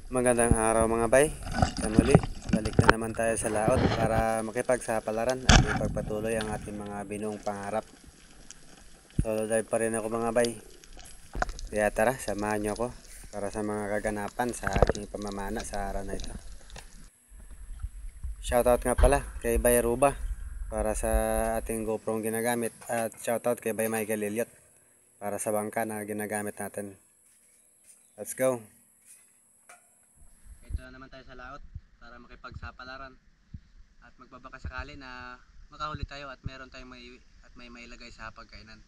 Magandang araw mga bay. Sa muli, balik na naman tayo sa laot para makipagsapalaran at ipagpatuloy ang ating mga binuong pangarap. Solo dive pa rin ako mga bay. Kaya tara, samahan nyo ako para sa mga kaganapan sa aking pamamana sa araw na ito. Shoutout nga pala kay Bay Ruba para sa ating GoPro ginagamit, at shoutout kay Bay Michael Elliot para sa bangka na ginagamit natin. Let's go! Ito na naman tayo sa laot para makipagsapalaran at magbabaka sakali na makahuli tayo at meron tayong may mailagay sa pagkainan.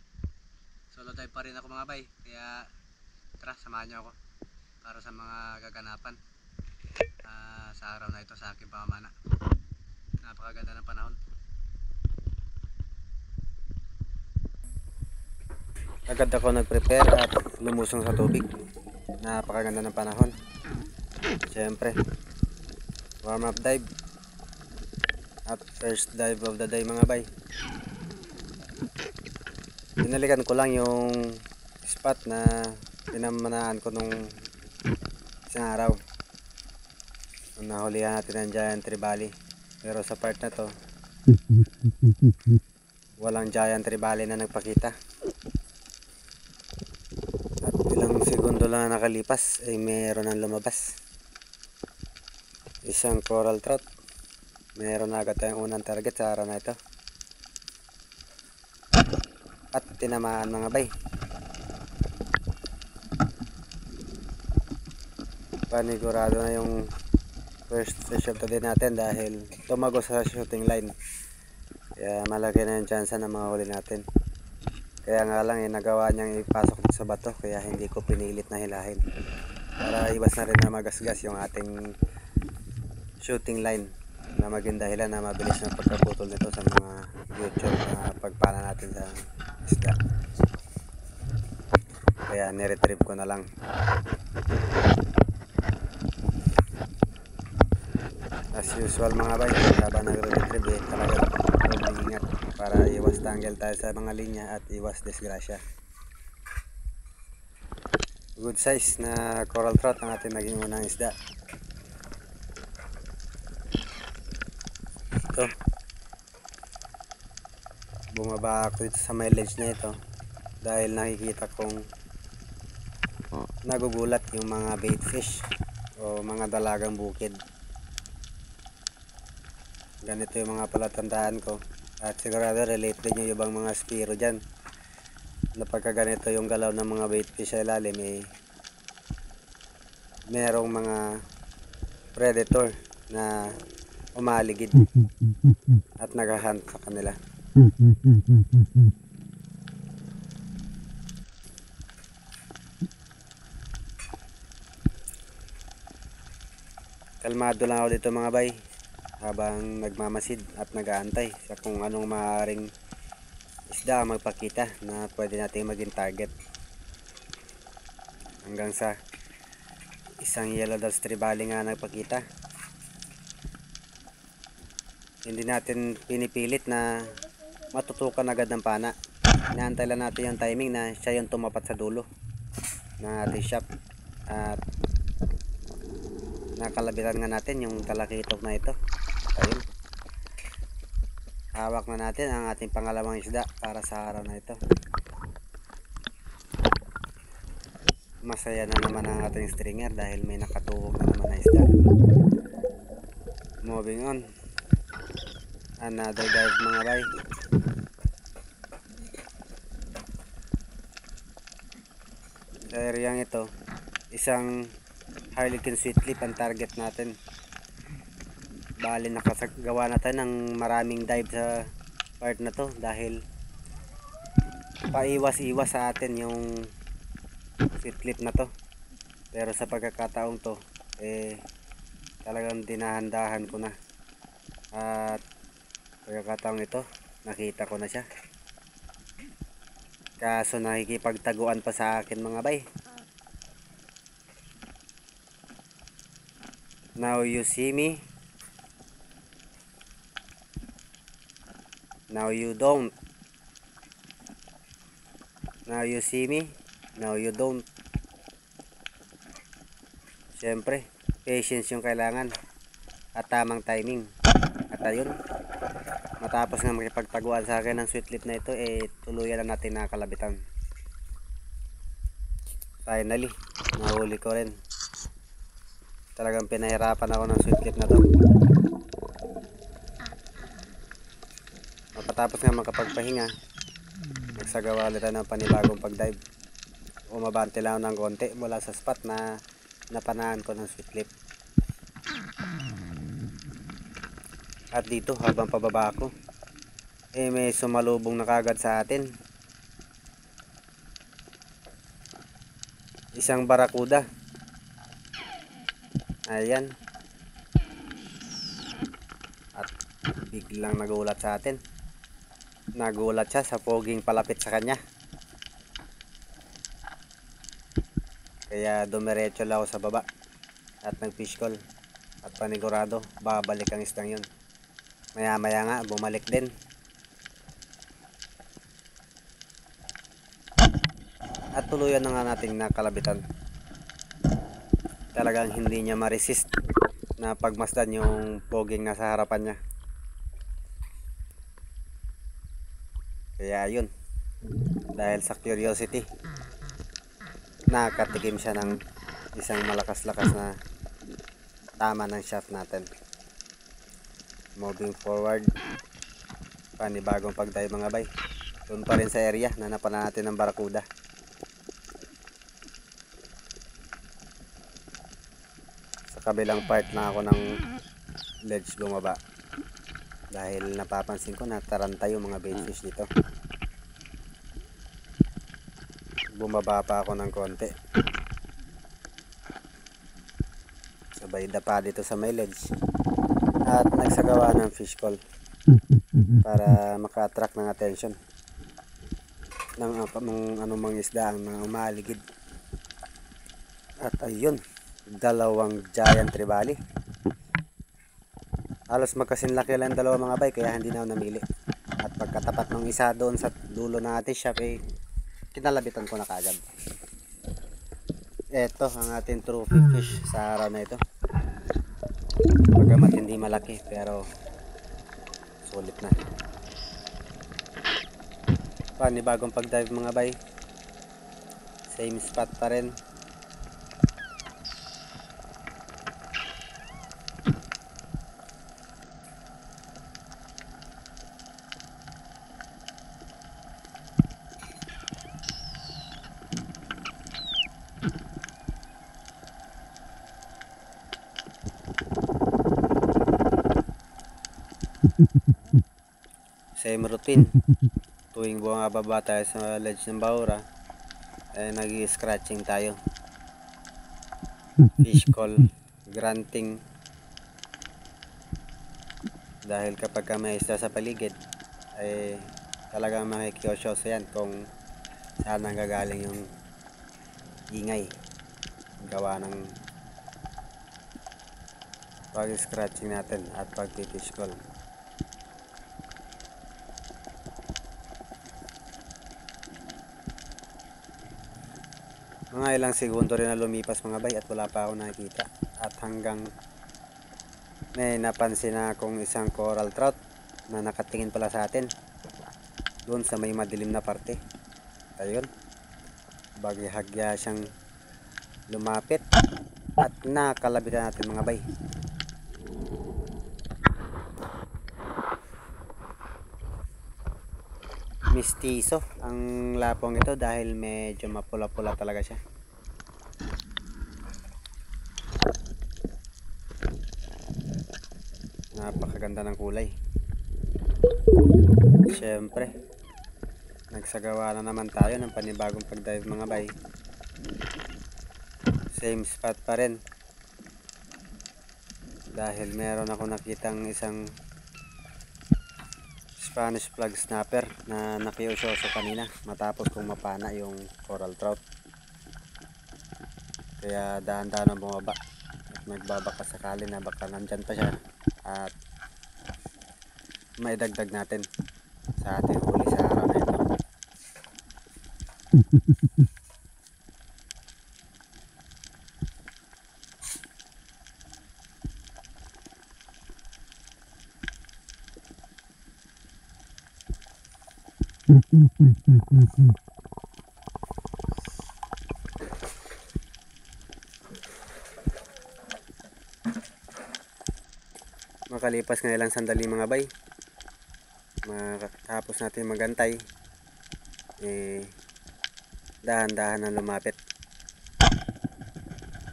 Solo dive pa rin ako mga bay, kaya tara, samahan nyo ako para sa mga gaganapan sa araw na ito sa aking pamamana. Napakaganda ng panahon. Agad ako nag-prepare at lumusong sa tubig. Napakaganda ng panahon. Siyempre, warm up dive at first dive of the day mga bay. Binalikan ko lang yung spot na pinamanaan ko nung isang araw. Nahulihan natin ang giant trevally, pero sa part na to walang giant trevally na nagpakita. At ilang segundo lang nakalipas ay mayroon nang lumabas, isang coral trout. Meron na agad tayong unang target sa araw na ito at tinamaan mga bay. Panigurado na yung first fish of the day natin dahil tumago sa shooting line, kaya malaki na yung chance na mga huli natin. Kaya nga lang nagawa niyang ipasok sa bato, kaya hindi ko pinilit na hilahin para iwas na rin na magasgas yung ating shooting line na maging dahilan na mabilis na pagkaputol nito sa mga YouTube na pagpana natin sa isda. Kaya niretrieve ko na lang. As usual mga bay, habang nagre-retrieve talaga mag-iingat para iwas tangle tayo sa mga linya at iwas disgrasya. Good size na coral trout ang ating naging unang isda. Ito, bumaba ako dito sa may ledge na ito dahil nakikita kong nagugulat yung mga bait fish o mga dalagang bukid. Ganito yung mga palatandaan ko, at sigurado relate din yung ibang mga spiro dyan na pagka ganito yung galaw ng mga bait fish sa ilalim, merong mga predator na umaligid at naghahunt sa kanila. Kalmado lang ako dito mga bay habang nagmamasid at nag-aantay sa kung anong maaaring isda ang magpakita na pwede natin maging target, hanggang sa isang yellow dust trevally nga nagpakita. Hindi natin pinipilit na matutukan agad ng pana. Inaantay lang natin yung timing na siya yung tumapat sa dulo ng ating shop, at nakalabitan nga natin yung talakitok na ito. Ayun, hawak na natin ang ating pangalawang isda para sa araw na ito. Masaya na naman ang ating stringer dahil may nakatuhog na naman na isda. Moving on, another dive mga bay. Sa areang ito, isang harlequin sweet lip ang target natin. Bali nakagawa natin ng maraming dive sa part na to dahil paiwas-iwas sa atin yung sweet lip na to. Pero sa pagkakataong to talagang dinahandahan ko na, at pagkakataong ito nakita ko na siya, kaso nakikipagtaguan pa sa akin mga bay. Now you see me, now you don't. Now you see me, now you don't. Siyempre, patience yung kailangan at tamang timing. At ayun, matapos nga makipagtaguan sa akin ng sweet lip na ito, tuluyan na natin nakakalabitan. Finally, nahuli ko rin. Talagang pinahirapan ako ng sweet lip na to. Matapos nga makapagpahinga, nagsagawa ulit ng panibagong pagdive. Umabante lang ng konti mula sa spot na napanahan ko ng sweet lip. At dito habang pababa ako, may sumalubong na kagad sa atin. Isang barakuda. Ayan. At biglang nagulat sa atin. Nagulat siya sa poging palapit sa kanya. Kaya dumiretso lang ako sa baba at nag-fish call. At panigurado, babalik ang isdang yun. Maya maya nga, bumalik din. At tuluyan na nga nating nakalabitan. Talagang hindi niya ma-resist na pagmasdan yung poging nasa harapan niya. Kaya yun, dahil sa curiosity, nakatikim siya ng isang malakas-lakas na tama ng shot natin. Moving forward, panibagong pagdive mga bay. Doon pa rin sa area na napana natin ng barakuda. Sa kabilang part na ako ng ledge bumaba. Dahil napapansin ko na taranta yung mga baitfish dito. Bumaba pa ako ng konti. Sabay dapa dito sa may ledge. At nagsagawa ng fish call para maka-attract ng attention ng anumang isda ang mga umaligid. At ayun, dalawang giant trevally. Halos magkasinlaki lang dalawa mga bay, kaya hindi na ako namili. At pagkatapat ng isa doon sa dulo ng ating shop, kinalabitan ko na kagad. Ito ang ating trophy fish sa araw na ito. Bagamat hindi malaki, pero sulit na. Panibagong pagdive mga bay. Same spot pa rin. Same routine. Tuwing bumababa tayo sa ledge ng Bahura, nag-scratching tayo. Fish call, grunting. Dahil kapag may isda sa paligid, talagang makikiyosyoso yan kung saan nanggagaling yung ingay. Gawa ng pag-scratching natin at pag-fish call. Mga ilang segundo rin na lumipas mga bay at wala pa ako nakikita. At hanggang may napansin na akong isang coral trout na nakatingin pala sa atin doon sa may madilim na parte. Ayun, bagyahagya siyang lumapit at nakalabitan natin mga bay. Mistiso ang lapong ito dahil medyo mapula-pula talaga siya. Napakaganda ng kulay. Siyempre, nagsagawa na naman tayo ng panibagong pagdive mga bay. Same spot pa rin. Dahil meron ako nakitang isang Spanish flag snapper na nakiusyoso kanina matapos kong mapana yung coral trout. Kaya dahan-dahan ang bumaba at nagbabaka sakali na baka nandyan pa siya at maidagdag natin sa ating huli sa araw na ito. Makalipas ng ilang sandali mga bay, matapos natin magantay, dahan-dahan na lumapit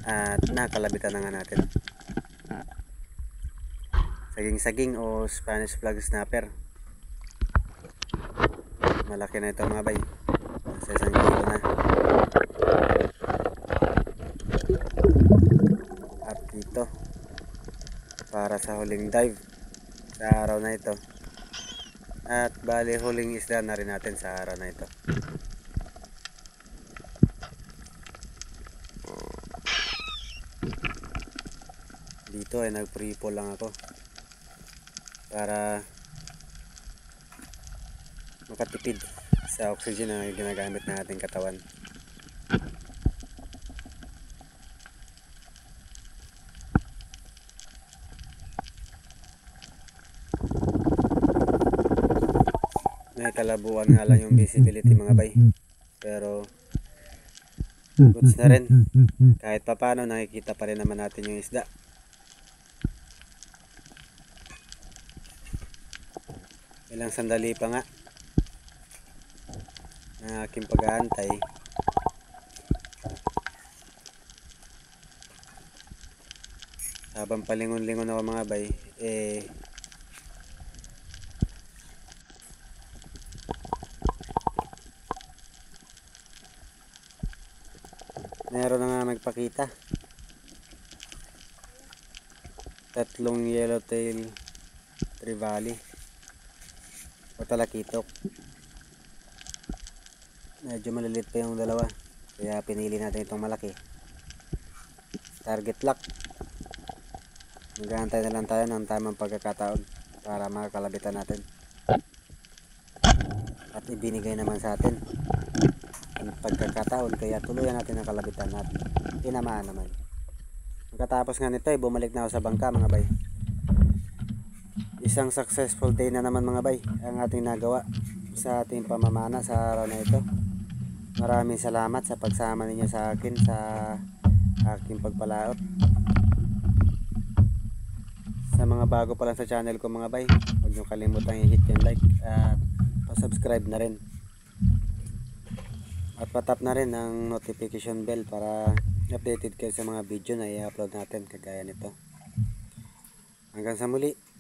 at nakalabitan na nga natin. Saging-saging o Spanish flag snapper. Malaki na ito mga bay, sa 1 kilo na. At dito para sa huling dive sa araw na ito, at bali huling isda na rin natin sa araw na ito. Dito ay nag-free fall lang ako para makatipid sa oxygen na ginagamit na ating katawan. May kalabuan nga lang yung visibility mga bay, pero goods na rin. Kahit papano nakikita pa rin naman natin yung isda. Ilang sandali pa nga ng aking pag-aantay, habang palingon-lingon ako mga bay, meron na nga nagpakita. 3 yellowtail trevally o talakitok. Medyo maliliit pa yung dalawa, kaya pinili natin itong malaki. Target lock. Mag-aantay na lang tayo ng tamang pagkakataon para makakalabitan natin. At ibinigay naman sa atin ang pagkakataon, kaya tuluyan natin ang kalabitan at tinamaan naman. Pagkatapos nga nito ay bumalik na ako sa bangka mga bay. Isang successful day na naman mga bay ang ating nagawa sa ating pamamana sa araw na ito. Maraming salamat sa pagsama ninyo sa akin sa aking pagpalaot. Sa mga bago pa lang sa channel ko mga bay, huwag nyo kalimutang i-hit yung like at pa-subscribe na rin. At patap na rin ang notification bell para updated kayo sa mga video na i-upload natin kagaya nito. Hanggang sa muli.